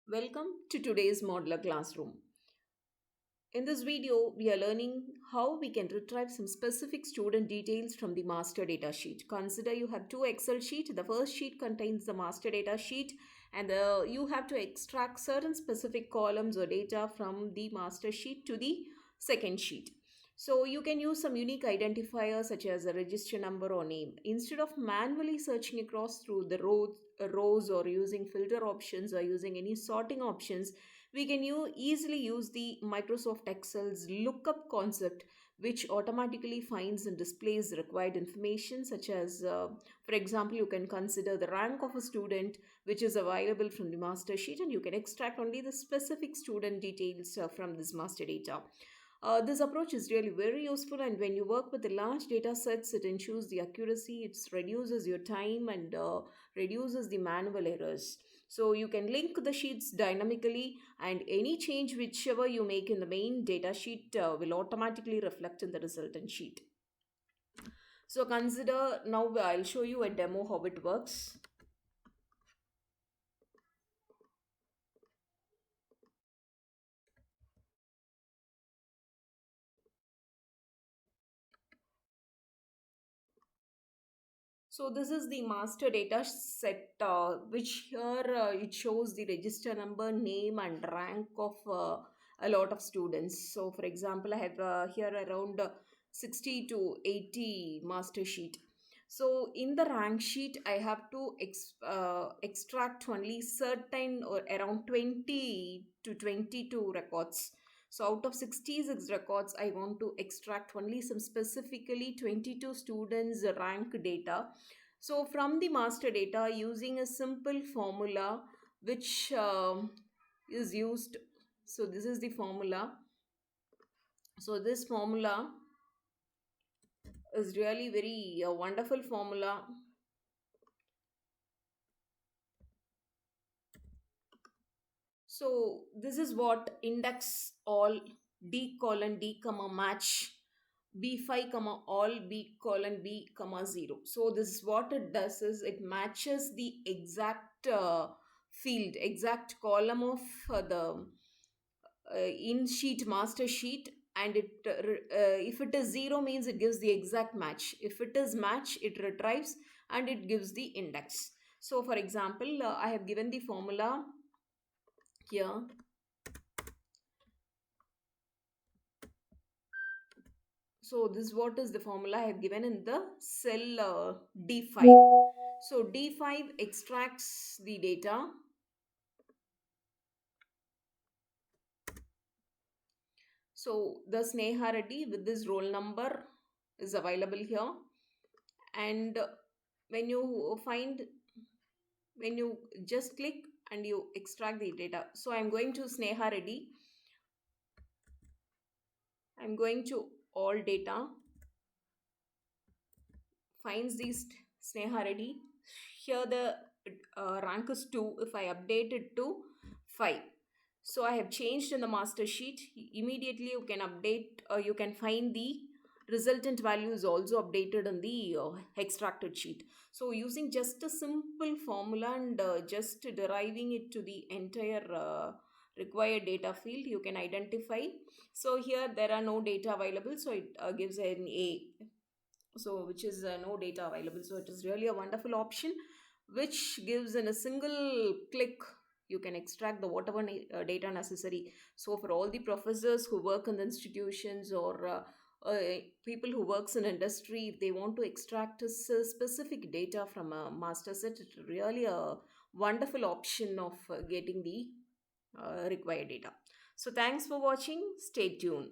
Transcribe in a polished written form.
Welcome to today's modular classroom. In this video, we are learning how we can retrieve some specific student details from the master data sheet. Consider you have two Excel sheets. The first sheet contains the master data sheet and you have to extract certain specific columns or data from the master sheet to the second sheet. So you can use some unique identifiers such as a register number or name. Instead of manually searching across through the rows or using filter options or using any sorting options, we can easily use the Microsoft Excel's lookup concept, which automatically finds and displays required information such as, for example, you can consider the rank of a student which is available from the master sheet, and you can extract only the specific student details from this master data. This approach is really very useful, and when you work with the large data sets, it ensures the accuracy, it reduces your time, and reduces the manual errors. So you can link the sheets dynamically, and any change whichever you make in the main data sheet will automatically reflect in the resultant sheet. So consider now I'll show you a demo how it works. So this is the master data set, which here it shows the register number, name, and rank of a lot of students. So for example, I have here around 60 to 80 master sheet. So in the rank sheet, I have to extract only certain or around 20 to 22 records. So out of 66 records, I want to extract only some specifically 22 students rank data. So from the master data, using a simple formula which is used. So this is the formula. So this formula is really very wonderful formula. So this is what index all d colon d comma match b5 comma all b colon b comma 0. So this is what it does is it matches the exact field, exact column of the in sheet master sheet, and if it is 0 means it gives the exact match. If it is match, it retrieves and it gives the index. So for example, I have given the formula here. So this what is the formula I have given in the cell D5. So D5 extracts the data. So the Sneha Reddy with this roll number is available here. And when you find, when you just click and you extract the data. So I'm going to Sneha Reddy. I'm going to all data, finds these Sneha Reddy. Here the rank is 2. If I update it to 5. So I have changed in the master sheet. Immediately you can update, you can find the resultant value is also updated in the extracted sheet. So using just a simple formula and just deriving it to the entire required data field, you can identify. So here there are no data available, so it gives an A, so which is no data available. So it is really a wonderful option which gives in a single click you can extract the whatever data necessary. So for all the professors who work in the institutions or uh, people who works in industry, if they want to extract a specific data from a master set, it's really a wonderful option of getting the required data. So thanks for watching. Stay tuned.